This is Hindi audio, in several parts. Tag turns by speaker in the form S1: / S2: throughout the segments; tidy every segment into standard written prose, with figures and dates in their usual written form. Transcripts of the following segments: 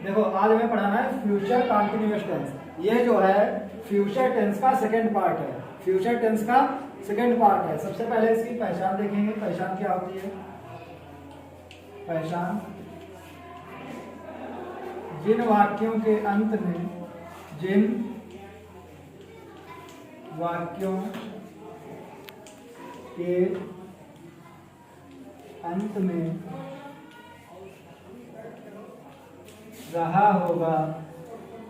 S1: देखो आज हमें पढ़ाना है फ्यूचर कंटिन्यूअस टेंस। ये जो है फ्यूचर टेंस का सेकंड पार्ट है। फ्यूचर टेंस का सेकंड पार्ट है। सबसे पहले इसकी पहचान देखेंगे। पहचान क्या होती है? पहचान जिन वाक्यों के अंत में रहा होगा रही होगी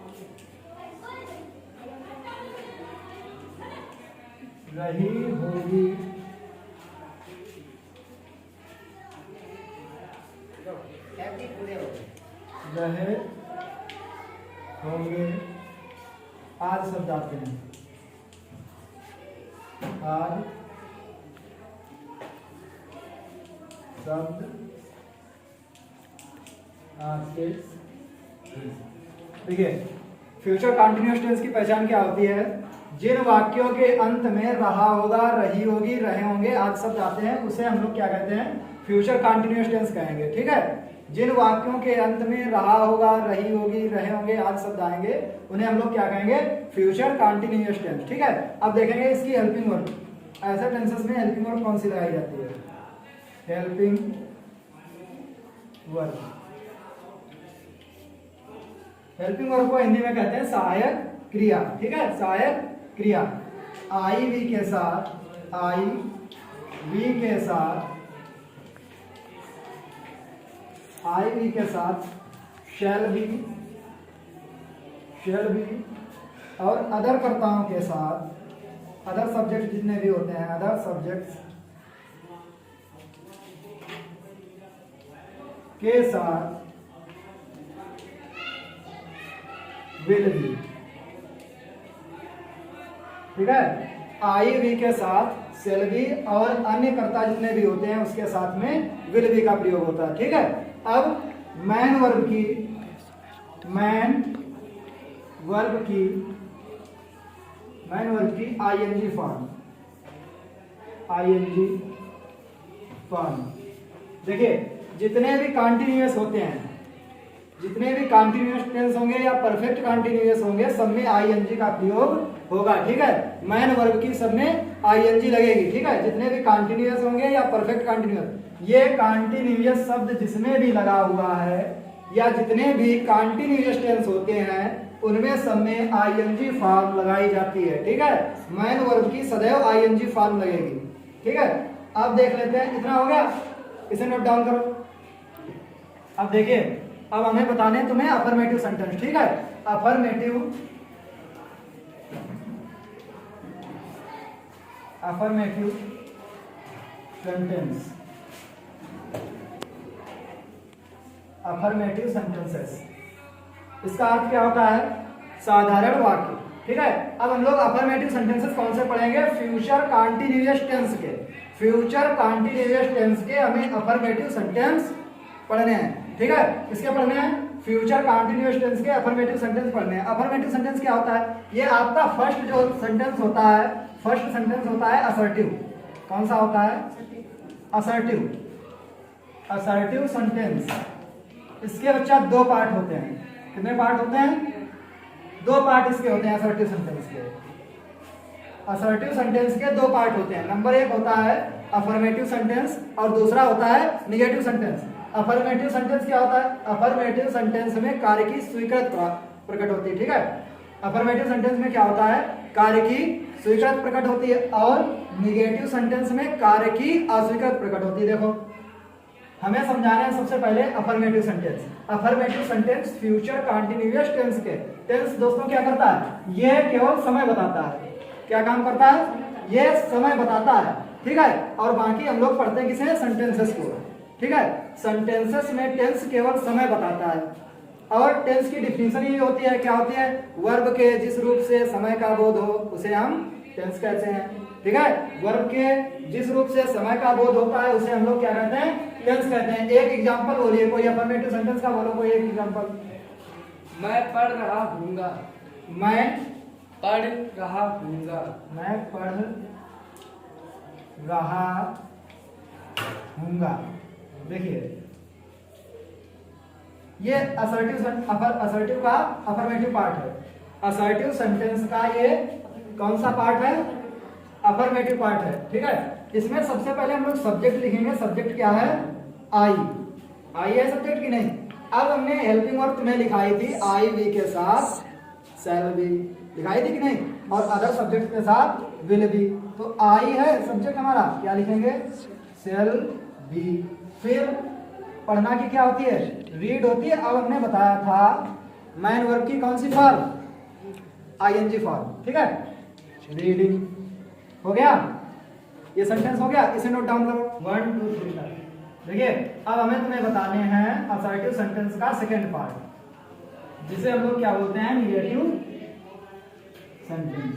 S1: रहे होंगे आज शब्द आते हैं। आज शब्द आते। देखिए फ्यूचर कंटिन्यूअस टेंस की पहचान क्या होती है? जिन वाक्यों के अंत में रहा होगा, रही होगी, रहे होंगे आज शब्द आते हैं उसे हम लोग क्या कहते हैं? फ्यूचर कंटिन्यूअस टेंस कहेंगे। ठीक है, जिन वाक्यों के अंत में रहा होगा, रही होगी, रहे होंगे आज शब्द आएंगे उन्हें हम लोग क्या कहेंगे? Future continuous tense. ठीक है, अब देखेंगे इसकी हेल्पिंग वर्ब। ऐसे टेंसेस में हेल्पिंग वर्ब कौन सी लगाई जाती है? Helping verb. हेल्पिंग वर्ब को हिंदी में कहते हैं सहायक क्रिया। ठीक है, सहायक क्रिया। आई वी के साथ शैल बी और अदर कर्ताओं के साथ, अदर सब्जेक्ट जितने भी होते हैं, अदर सब्जेक्ट्स के साथ विल बी। ठीक है, आई वी के साथ शेल बी और अन्य कर्ता जितने भी होते हैं उसके साथ में विल बी का प्रयोग होता है। ठीक है, अब मैन वर्ब की आईएनजी फॉर्म। देखिए जितने भी कंटिन्यूअस होते हैं, जितने भी कंटिन्यूअस टेंस होंगे या परफेक्ट कंटिन्यूअस होंगे, सब में आईएनजी का प्रयोग होगा। ठीक है, मैन वर्ब की सब में आईएनजी लगेगी। ठीक है, जितने भी कंटिन्यूअस होंगे या परफेक्ट कंटिन्यूअस, ये कंटिन्यूअस शब्द जिसमें भी लगा हुआ है या जितने भी कंटिन्यूअस टेंस होते हैं उनमें सब में आईएनजी फॉर्म लगाई जाती है। ठीक है, मैन वर्ब की सदैव आईएनजी फॉर्म लगेगी। ठीक है, अब देख लेते हैं। इतना हो गया, इसे नोट डाउन करो। अब देखिए, अब हमें बताने हैं तुम्हें अफर्मेटिव सेंटेंस। ठीक है, अफर्मेटिव सेंटेंसेस। इसका अर्थ क्या होता है? साधारण वाक्य। ठीक है, अब हम लोग अफर्मेटिव सेंटेंसेस कौन से पढ़ेंगे? फ्यूचर कंटिन्यूअस टेंस के। फ्यूचर कंटिन्यूअस टेंस के हमें अफर्मेटिव सेंटेंस पढ़ने हैं। ठीक है, किसके पढ़ने हैं? फ्यूचर कंटिन्यूअस टेंस के अफर्मेटिव सेंटेंस पढ़ने हैं। अफर्मेटिव सेंटेंस क्या होता है? ये आपका फर्स्ट जो सेंटेंस होता है, फर्स्ट सेंटेंस होता है असर्टिव। कौन सा होता है? Assertive sentence. इसके बच्चा दो पार्ट होते हैं। कितने पार्ट होते हैं? दो पार्ट इसके होते हैं असर्टिव सेंटेंस के। असर्टिव सेंटेंस के दो पार्ट होते हैं। नंबर एक होता है अफर्मेटिव सेंटेंस और दूसरा होता है निगेटिव सेंटेंस। अफर्मेटिव सेंटेंस क्या होता है? अफर्मेटिव सेंटेंस में कार्य की स्वीकृत प्रकट होती है। ठीक है, अफर्मेटिव सेंटेंस में क्या होता है? कार्य की स्वीकृत प्रकट होती है और निगेटिव सेंटेंस में कार्य की अस्वीकृत प्रकट होती है। देखो हमें समझाना है सबसे पहले affirmative sentence. Affirmative sentence future continuous tense के टेंस दोस्तों क्या करता है? ये केवल समय बताता है। क्या काम करता है? ये समय बताता है। ठीक है, और बाकी हम लोग पढ़ते हैं किसे? सेंटेंसेस को। ठीक है, सेंटेंसेस में टेंस केवल समय बताता है और टेंस की डिफिनेशन ये होती है, क्या होती है? वर्ब के जिस रूप से समय का बोध हो उसे हम टेंस कहते हैं। ठीक है, वर्ब के जिस रूप से समय का बोध होता है उसे हम लोग क्या कहते हैं? टेंस कहते हैं। एक एग्जांपल बोलिए, कोई अफर्मेटिव सेंटेंस का बोलो, कोई एक एग्जांपल।
S2: मैं पढ़ रहा हूँगा।
S1: मैं
S2: पढ़ रहा हूँगा।
S1: मैं पढ़ रहा हूँगा। देखिए ये असर्टिव का अफर्मेटिव पार्ट है। असर्टिव सेंटेंस का ये कौन सा पार्ट है? अफर्मेटिव पार्ट है। ठीक है, इसमें सबसे पहले हम लोग सब्जेक्ट लिखेंगे। सब्जेक्ट क्या है? आई। आई है सब्जेक्ट की नहीं? अब हमने हेल्पिंग वर्ब तुम्हें लिखाई थी आई वी के साथ शैल बी, लिखाई थी कि नहीं? और अदर सब्जेक्ट के साथ विल बी। तो आई है सब्जेक्ट हमारा, क्या लिखेंगे? Shall be. फिर पढ़ना की क्या होती है? रीड होती है। अब हमने बताया था मैन वर्ब की कौन सी फॉर्म? ING form. ठीक है, रीडिंग हो गया। ये सेंटेंस हो गया, इसे नोट डाउन करो 1 2 3 तक। देखिए, अब हमें तुम्हें बताने हैं असर्टिव सेंटेंस का सेकंड पार्ट, जिसे हम लोग क्या बोलते हैं? Negative sentence.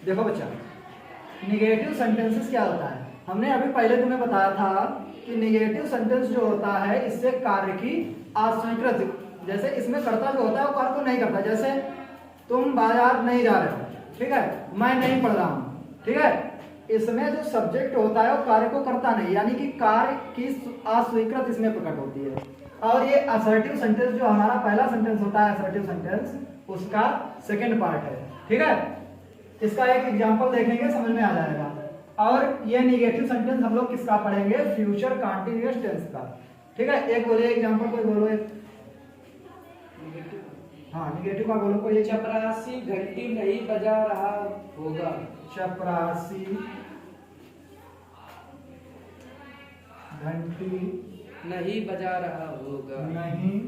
S1: देखो बच्चा, निगेटिव सेंटेंसेस क्या होता है? हमने अभी पहले तुम्हें बताया था कि निगेटिव सेंटेंस जो होता है इससे कार्य की अस्वीकृति, जैसे इसमें कर्ता जो होता है वो कार्य को नहीं करता। जैसे तुम बाजार नहीं जा रहे हो, ठीक है, मैं नहीं पढ़ रहा हूं, ठीक है, इसमें जो सब्जेक्ट होता है वो कार्य को करता नहीं, यानी कि कार्य की अस्वीकृति इसमें प्रकट होती है। और ये असर्टिव सेंटेंस जो हमारा पहला सेंटेंस होता है असर्टिव सेंटेंस, उसका सेकंड पार्ट है। ठीक है, इसका एक एग्जांपल देखेंगे, समझ में आ जाएगा। और ये निगेटिव सेंटेंस हम लोग किसका पढ़ेंगे? फ्यूचर कंटीन्यूअस टेंस का। ठीक है, एक बोलिए एग्जांपल, कोई बोलो एक। हाँ, निगेटिव का बोलो कोई।
S2: चपरासी घंटी नहीं बजा रहा होगा।
S1: चपरासी घंटी
S2: नहीं बजा रहा होगा।
S1: नहीं